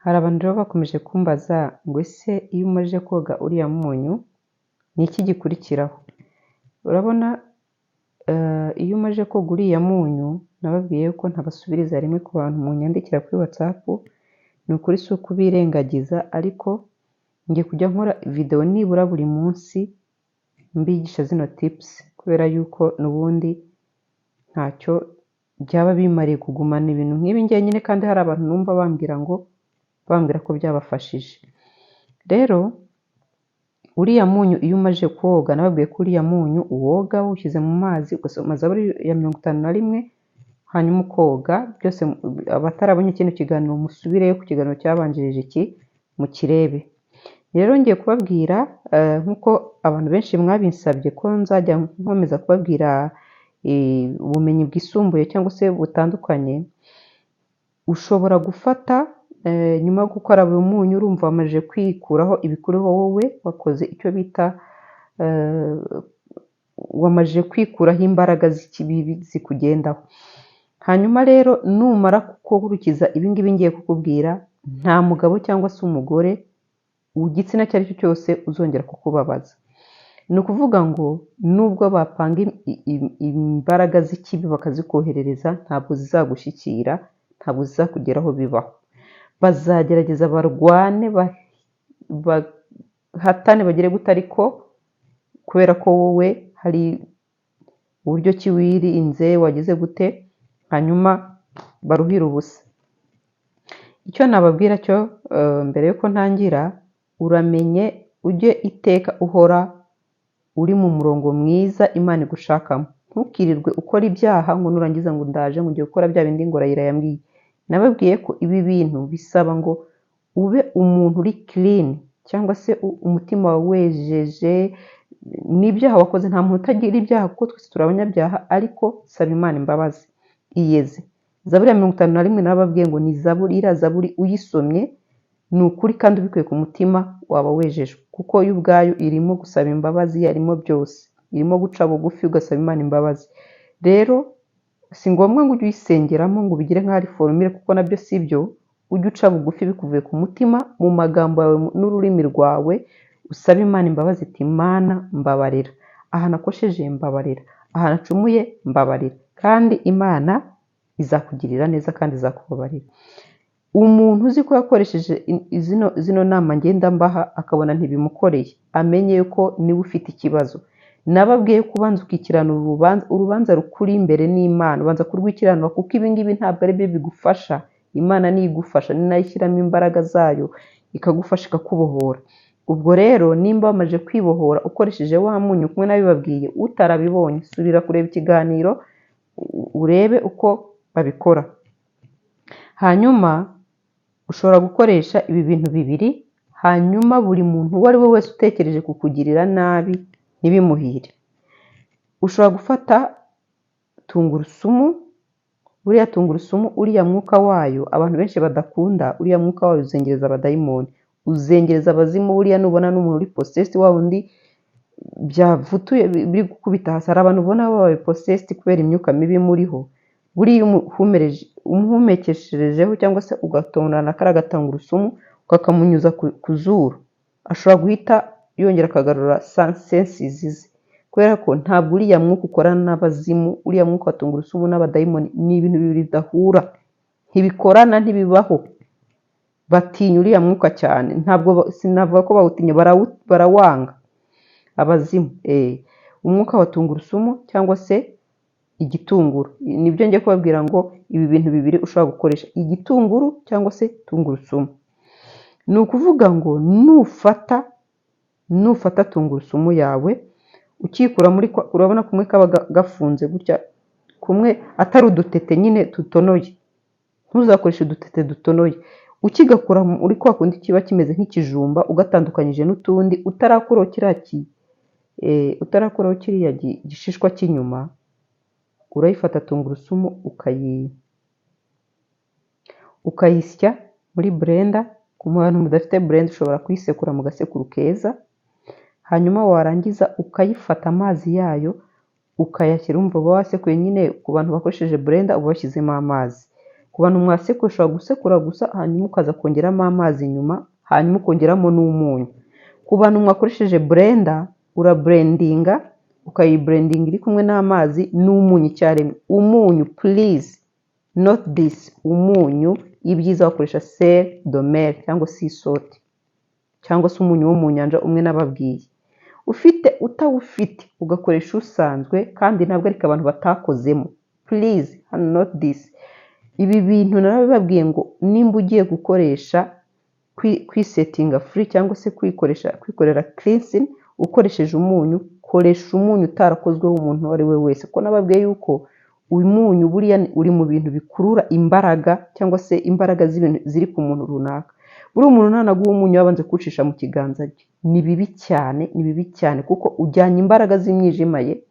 Hari abantu rero bakomeje kumbaza ngo ese iyo umaze koga uriya munyu ni iki gikurikiraho? Urabona iyo umaze koga uriya munyu nababwiye ko ntabasubiriza rimwe ku bantu munyandikira kuri WhatsApp, ni ukuri si ukubirengagiza ariko ngiye kujya nkora video nibura buri munsi mbigisha zino tips kubera yuko n'ubundi ntacyo byaba bimariye kugumana ibintu nk'ibi ngiye nyine kandi hari abantu numva bambwira ko byabafashije. Rero uriya munyu iyo umaze koga nababwiye ko uriya munyu uwoga ushyize mu mazi ugasoma Zaburi ya 51 hanyuma ukoga. Byose abatarabonye kino kiganiro musubireyo ku kiganiro cyabanjirije iki mu kirebe. Rero ngiye kubabwira nkuko abantu benshi mwabinsabye ko nzajya nkomeza kubabwira ubumenyi bwisumbuye cyangwa se butandukanye. Ushobora gufata nyuma yo gukora uyu munyu urumva wamaze kwikuraho ibikuriho wowe wakoze icyo bita wamaze kwikuraho imbaraga z'ikibi zikugendaho. Hanyuma rero numara gukurikiza ibingibi ngiye kukubwira nta mugabo cyangwa se umugore igitsina icyo ari cyo cyose uzongera kukubabaza. Ni ukuvuga ngo nubwo bapanga imbaraga z'ikibi bakazikoherereza ntabwo zizagushyikira, ntabwo zizakugeraho bibaho. Bazagerageza barwane bahatane bagire gute ariko kubera ko wowe hari uburyo ki wirinze wagize gute hanyuma baruhira ubusa. Icyo nababwira cyo mbere yuko ntangira, uramenye ujye iteka uhora uri mu murongo mwiza Imana igushakamo. Ntukirirwe ukora ibyaha ngo nurangiza ngo ndaje ngo ugiye gukora bya bindi ngo Rayira yambwiye. Nababwiye ko ibi bintu bisaba ngo ube umuntu uri clean cyangwa se umutima wawe wejeje n'ibyaha wakoze. Nta muntu utagira ibyaha kuko twese turi abanyabyaha, ariko saba Imana imbabazi iyeze. Zaburi ya 51 nababwiye ngo ni Zaburi uyisomye ni ukuri kandi ubikuye ku mutima waba wejejwe, kuko yo ubwayo irimo gusaba imbabazi, yarimo byose, irimo guca bugufi ugasaba Imana imbabazi. Rero si ngombwa ngo ujye uyisengeramo ngo ubigire nk'ari formule kuko nabyo si byo. Ujye uca bugufi bikuvuye ku mutima mu magambo yawe n'ururimi rwawe, usaba Imana imbabazi iti Imana mbabarira, aha nakosheje mbabarira, aha nacumuye mbabarira, kandi Imana izakugirira neza kandi izakubabarira. Umuntu uzi ko yakoresheje zino nama ngenda mbaha akabona ntibimukoreye, amenye ko niwe ufite ikibazo. Nababwiye kubanza ukikiranura urubanza rukuri imbere n'Imana, ubanza kurwikiranura kuko ibi ngibi ntabwo ari byo bigufasha. Imana niyo igufasha, ni nayo ishyiramo imbaraga zayo ikagufasha ikakubohora. Ubwo rero nimba wamaze kwibohora ukoresheje wa munyu kumwe nabibabwiye, utarabibonye subira kureba ikiganiro urebe uko babikora. Hanyuma ushobora gukoresha ibi bintu bibiri, hanyuma buri muntu uwo ari we wese utekereje kukugirira nabi ntibimuhire. Ushobora gufata tungurusumu. Uriya tungurusumu uriya mwuka wayo abantu benshi badakunda, uriya mwuka wayo uzengereza abadayimoni, uzengereza abazimu. Buriya nubona n'umuntu uri possessed wa wundi byavutuye biri gukubita hasi, hari abantu ubona babaye possessed kubera imyuka mibi muriho. Buriya umuhumekesherejeho cyangwa se ugatondana kara gatungurusumu ukakamunyuza ku zuru, ashobora guhita yongera akagarura senses ze, kubera ko ntabwo uriya mwuka ukorana n'abazimu. Uriya mwuka wa tungurusumu n'abadayimoni ni ibintu bibiri bidahura, ntibikorana, ntibibaho. Batinya uriya mwuka cyane, ntabwo sinavuga ko bawutinya, barawanga abazimu. Umwuka wa tungurusumu cyangwa se igitunguru, nibyo ngiye kubabwira ngo ibi bintu bibiri ushobora gukoresha, igitunguru cyangwa se tungurusumu. Ni ukuvuga ngo nufata tungurusumu yawe ukikura muri urabona kumwe kaba gafunze gutya, kumwe atari udutete nyine dutonoye, ntuzakoreshe udutete dutonoye. Ukigakura uri kwa kundi kiba kimeze nk'ikijumba ugatandukanyije n'utundi, utarakuraho kiriya gishishwa cy'inyuma, urayifata tungurusumu ukayisya muri blender. Ku bantu mudafite blender ushobora kuyisekura mu gasekuru keza, hanyuma warangiza ukayifata amazi yayo ukayashyira, umva uba wasekuye nyine. Ku bantu bakoresheje blender uba washyizemo amazi, ku ku bantu mwasekura ushobora gusekura gusa hanyuma ukaza kongeramo amazi nyuma, hanyuma ukongeramo n'umunyu. Ku bantu mwakoresheje blender uraburendinga, ukayiburendinga iri kumwe n'amazi n'umunyu icyarimwe. Umunyu please not this, umunyu ibyiza wakoresha sel de mer cyangwa sea salt cyangwa se umunyu wo mu nyanja umwe nababwiye. Utawufite ugakoresha usanzwe, kandi ntabwo ariko abantu batakozemo, please not this. Ibi bintu narabibabwiye ngo nimba ugiye gukoresha kwisetinga free cyangwa se kwikorera cleansing ukoresheje umunyu, koresha umunyu utarakozweho umuntu uwo ari we wese, ko nababwiye yuko uyu munyu buriya uri mu bintu bikurura imbaraga cyangwa se imbaraga z'ibintu ziri ku muntu runaka. Buri umuntu ntanaguha umunyu wabanje kuwucisha mu kiganza cye, ni bibi cyane kuko ujyanye imbaraga z'imyijima ye.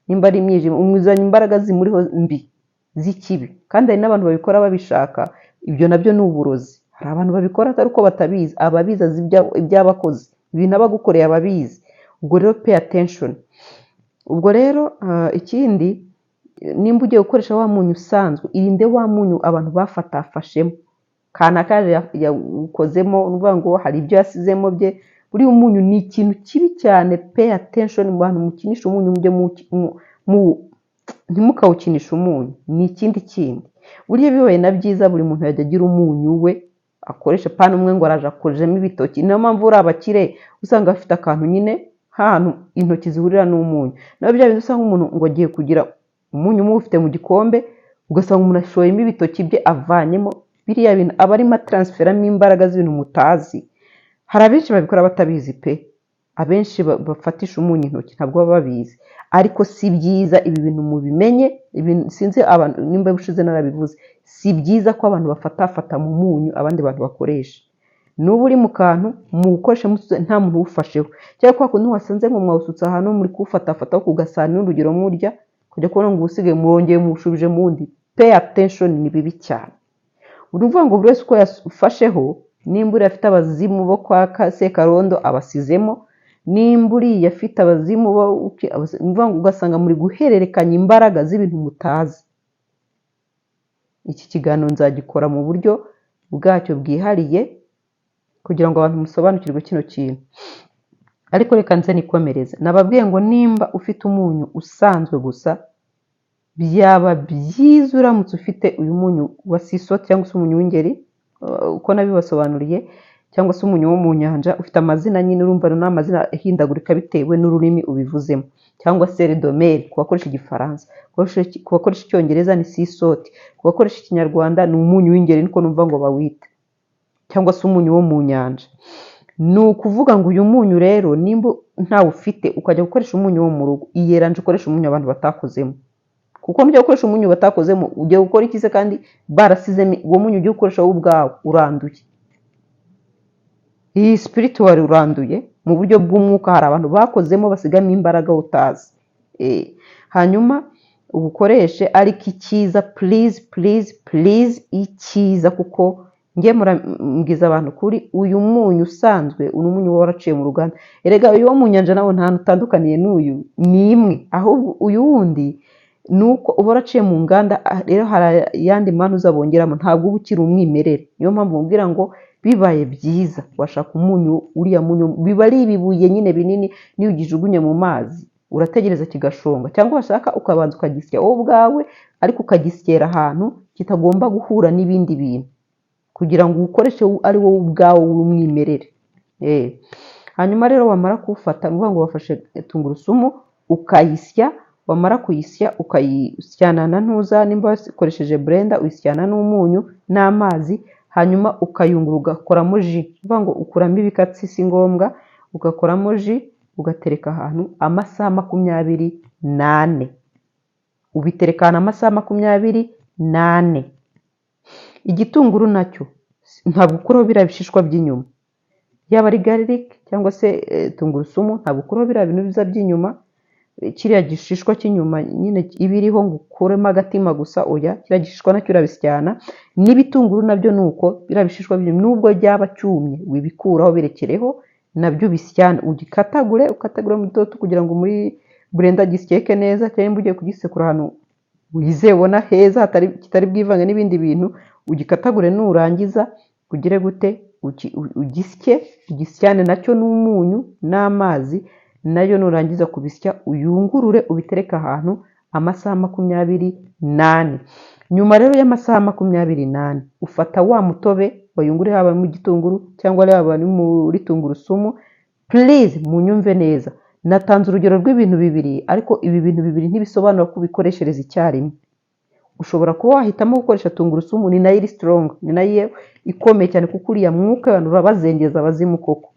Nimba ari imyijima umuzanye imbaraga zimuriho mbi z'ikibi, kandi hari n'abantu babikora babishaka, ibyo nabyo ni uburozi. Hari abantu babikora atari uko batabizi, ababizi azi ibyabakoze, ibintu abagukoreye ababizi. Ubwo rero pay attention. Ubwo rero ikindi, nimba ugiye gukoresha wa munyu usanzwe, irinde wa munyu abantu bafatafashemo, kanaka yawukozemo uvuga ngo hari ibyo yasizemo bye. Buri umunyu ni ikintu kibi cyane, pay attention mu bantu mukinisha umunyu, ntimukawukinisha umunyu, ni ikindi kindi. Buriya bibaye na byiza buri muntu yajya agira umunyu we akoresha, pana umwe ngo araje akorejemo ibitoki. Niyo mpamvu uri abakire usanga bafite akantu nyine hantu intoki zihurira n'umunyu. Naho bya bintu usanga umuntu ngo agiye kugira umunyu ufite mu gikombe, ugasanga umuntu ashoyemo ibitoki bye avanyemo. Biriya bintu aba arimo transferamo imbaraga z'ibintu mutazi. Hari abenshi babikora batabizi pe, abenshi bafatisha umunyu intoki ntabwo baba babizi, ariko si byiza. Ibi bintu mubimenye, sinzi abantu nimba bushize narabivuze, si byiza ko abantu bafatafata mu munyu abandi bantu bakoresha. Nuba uri mu kantu muwukoreshe nta muntu uwufasheho, cyangwa kwa kundi wasanze ngo mwawusutse ahantu muri kuwufatafataho ku gasahani n'urugero murya, kujya kubona ngo usigaye murongeye muwushubije mu wundi. Pay attention, ni bibi cyane. Uruvuga ngo buri wese uko yafasheho, nimba uri afite abazimu bo kwa Sekarondo abasizemo, nimba uri afite abazimu ugasanga muri guhererekanya imbaraga z'ibintu mutazi. Iki kiganiro nzagikora mu buryo bwacyo bwihariye kugira ngo abantu musobanukirwe kino kintu, ariko reka nze nikomereze. Nababwiye ngo nimba ufite umunyu usanzwe gusa, byaba byiza uramutse ufite uyu munyu wa sea salt cyangwa se umunyu w'ingeri, uko nabibasobanuriye, cyangwa se umunyu wo mu nyanja. Ufite amazina nyine, urumva n'amazina ahindagurika bitewe n'ururimi ubivuzemo, cyangwa sel de mer ku bakoresha igifaransa, ku bakoresha icyongereza ni sea salt, ku bakoresha ikinyarwanda ni umunyu w'ingeri niko numva ngo bawita, cyangwa se umunyu wo mu nyanja. Ni ukuvuga ngo uyu munyu rero nimba ntawe ufite ukajya gukoresha umunyu wo mu rugo, iyeranje ukoresha umunyu abantu batakozemo, kuko nujya gukoresha umunyu batakozemo ugiye gukora iki se? Kandi barasizemo uwo munyu ugiye gukoresha wowe ubwawe uranduye. Iyi spiritual uranduye mu buryo bw'umwuka, hari abantu bakozemo basigamo imbaraga utazi. Hanyuma ubukoreshe, ariko icyiza please icyiza, kuko ngiye murambwiza abantu kuri uyu munyu usanzwe, uyu munyu waraciye mu ruganda. Erega uyu wo mu nyanja nawo nta utandukaniye n'uyu, ni imwe, ahubwo uyu wundi nuko uba waraciye mu nganda. Rero hari yandi mpano uzabongeramo, ntabwo uba ukiri umwimerere. Niyo mpamvu mubwira ngo bibaye byiza washaka umunyu, uriya munyu biba ari ibibuye nyine binini, niyo ugijugunye mu mazi urategereza kigashonga, cyangwa washaka ukabanza ukagisya wowe ubwawe, ariko ukagisyera ahantu kitagomba guhura n'ibindi bintu, kugira ngo ukoreshe ari wowe ubwawe w'umwimerere. Hanyuma rero wamara kuwufata, ni ukuvuga ngo wafashe tungurusumu ukayisya, wamara kuyisya ukayisyana na ntuza, nimba wakoresheje blender uyisyana n'umunyu n'amazi, hanyuma ukayungura ugakoramo ji. Uvuga ngo ukuramo ibikatsi si ngombwa, ugakoramo ji ugatereka ahantu amasaha 28. Ubitereka ahantu amasaha 28. Igitunguru nacyo ntabwo ukuraho biriya bishishwa by'inyuma, yaba ari garlic cyangwa se tungurusumu, ntabwo ukuraho biriya bintu biza by'inyuma, kiriya gishishwa cy'inyuma nyine ibiriho ngo ukuremo agatima gusa. Oya, kiriya gishishwa nacyo urabisyana. N'ibitunguru nabyo nuko biriya bishishwa by'inyuma nubwo byaba cyumye wibikuraho, birekereho nabyo bisyana, ugikatagure mu doto kugira ngo muri blender gisyeke neza, cyangwa ugiye kugisekura ahantu wizebona heza kitari bwivange n'ibindi bintu, ugikatagure nurangiza ugire gute ugisye, ugisyane nacyo n'umunyu n'amazi, nayo nurangiza kubisya uyungurure ubitereke ahantu amasaha 28. Nyuma rero y'amasaha 28 ufata wa mutobe wayunguriye, haba mu gitunguru cyangwa haba muri tungurusumu. Please munyumve neza, natanze urugero rw'ibintu bibiri, ariko ibi bintu bibiri ntibisobanura ko ubikoreshereza icyarimwe. Ushobora kuba wahitamo gukoresha tungurusumu, ni nayo iri strong, ni nayo ikomeye cyane kuko uriya mwuka abantu urabazengeza abazimu koko.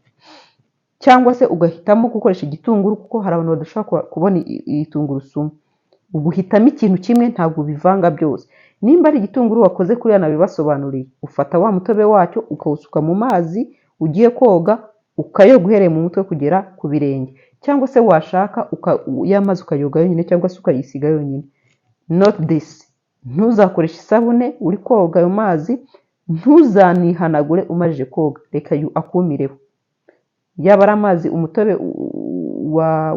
Cyangwa se ugahitamo gukoresha igitunguru kuko hari abantu badashobora kubona iyi tungurusumu. Uguhitamo ikintu kimwe, ntabwo bivanga byose. Nimba ari igitunguru wakoze kuri yana bibasobanuriye, ufata wa mutobe wacyo ukawusuka mu mazi ugiye koga, ukayoga uhereye mu mutwe kugera ku birenge, cyangwa se washaka yamazi ukayoga yonyine cyangwa se ukayisiga yonyine. Not this. Ntuzakoresha isabune uri koga ayo mazi, ntuzanihanagure umajije koga, reka akumireho. Yaba ari amazi, umutobe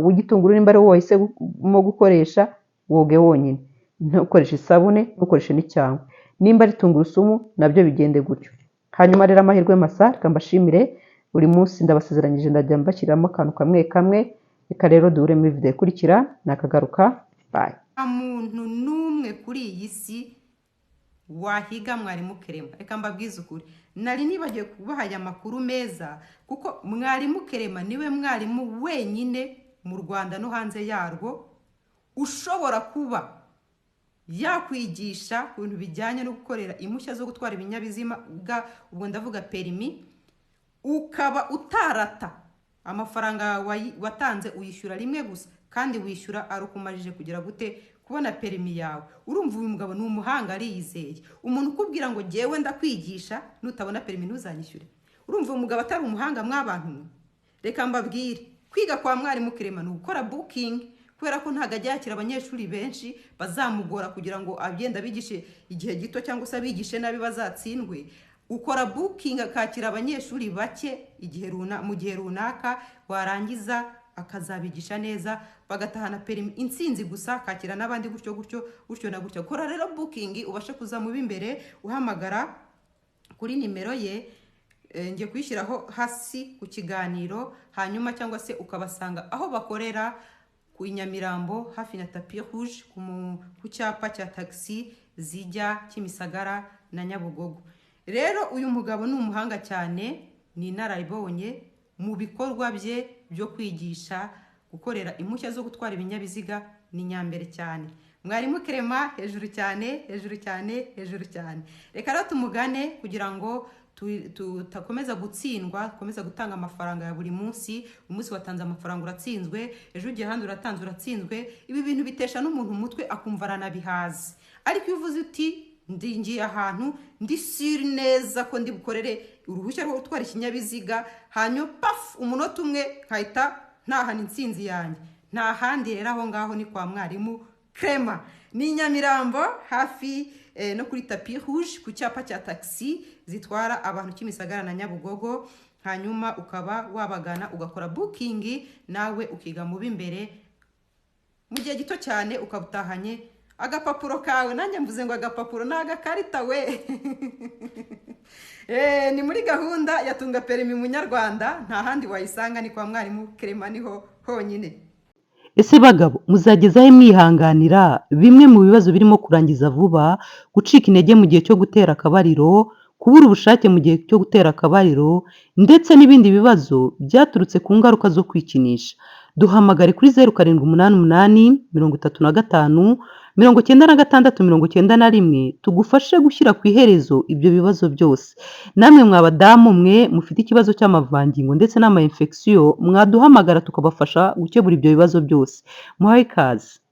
w'igitunguru nimba ari wo wahisemo gukoresha, woge wonyine, ntukoreshe isabune, ntukoreshe n'icyangwe. Nimba ari tungurusumu nabyo bigende gutyo. Hanyuma rero amahirwe masa, reka mbashimire. Buri munsi ndabasezeranyije ndajya mbashyiramo akantu kamwe kamwe. Reka rero duhure muri video ikurikira, nakagaruka. Bye. Muntu numwe kuri iyi si wahiga mwarimu Clement. Reka mbabwize ukuri, nari nibagiye kubaha aya makuru meza, kuko mwarimu Clement niwe mwarimu wenyine mu Rwanda no hanze yarwo ushobora kuba yakwigisha ku bintu bijyanye no gukorera impushya zo gutwara ibinyabiziga, ubwo ndavuga perimi, ukaba utarata amafaranga watanze, uyishyura rimwe gusa, kandi wishyura ari ukumajije kugira gute kubona perimi yawe. Urumva uyu mugabo ni umuhanga, ariyizeye. Umuntu ukubwira ngo jyewe ndakwigisha nutabona perimi ntuzanyishyure, urumva uyu mugabo atari umuhanga mw'abantu mwe. Reka mbabwire, kwiga kwa mwarimu Clement ni gukora booking, kubera ko ntago ajya yakira abanyeshuri benshi bazamugora kugira ngo agenda bigishe igihe gito cyangwa se abigishe nabi bazatsindwe. Ukora booking akakira abanyeshuri bake mu gihe runaka, warangiza akazabigisha neza bagatahana perimi insinzi gusa, akakira n'abandi gutyo na gutyo. Kora rero booking ubashe kuza mu b'imbere, uhamagara kuri nimero ye, ngiye kuyishyiraho hasi ku kiganiro, hanyuma cyangwa se ukabasanga aho bakorera ku Nyamirambo hafi na Tapis Rouge ku cyapa cya taxi zijya Kimisagara na Nyabugogo. Rero uyu mugabo ni umuhanga cyane, ni inararibonye mu bikorwa bye byo kwigisha gukorera impushya zo gutwara ibinyabiziga, ni nyambere cyane. Mwarimu Clement hejuru cyane, hejuru cyane, hejuru cyane. Reka rero tumugane kugira ngo tutakomeza gutsindwa, komeza gutanga amafaranga ya buri munsi. Umunsi watanze amafaranga uratsinzwe, ejo ugiye handi uratanze uratsinzwe. Ibi bintu bitesha n'umuntu umutwe akumva aranabihaze. Ariko iyo uvuze uti ngiye ahantu ndi siri neza ko ndi bukorere uruhushya rwo gutwara ikinyabiziga, hanyuma umunota umwe nkahita ntahana intsinzi yanjye, nta handi rero aho ngaho ni kwa mwarimu Clement. Ni Nyamirambo hafi no kuri Tapis Rouge ku cyapa cya taxi zitwara abantu Kimisagara na Nyabugogo. Hanyuma ukaba wabagana ugakora booking, nawe ukiga mu b'imbere mu gihe gito cyane, ukabutahanye agapapuro kawe. Nanjye mvuze ngo agapapuro n'agakarita we. Ni muri gahunda ya tunga perimi munyarwanda, nta handi wayisanga, ni kwa mwarimu Clement niho honyine. Ese bagabo, muzagezaho mwihanganira bimwe mu bibazo birimo kurangiza vuba, gucika intege mu gihe cyo gutera akabariro, kubura ubushake mu gihe cyo gutera akabariro, ndetse n'ibindi bibazo byaturutse ku ngaruka zo kwikinisha. Duhamagare kuri 0788 35 96 91 tugufashe gushyira ku iherezo ibyo bibazo byose. Namwe mwabadamu mwe mufite ikibazo cy'amavangingo ndetse n'ama infection, mwaduhamagara tukabafasha gukemura ibyo bibazo byose. Muhaye ikaze.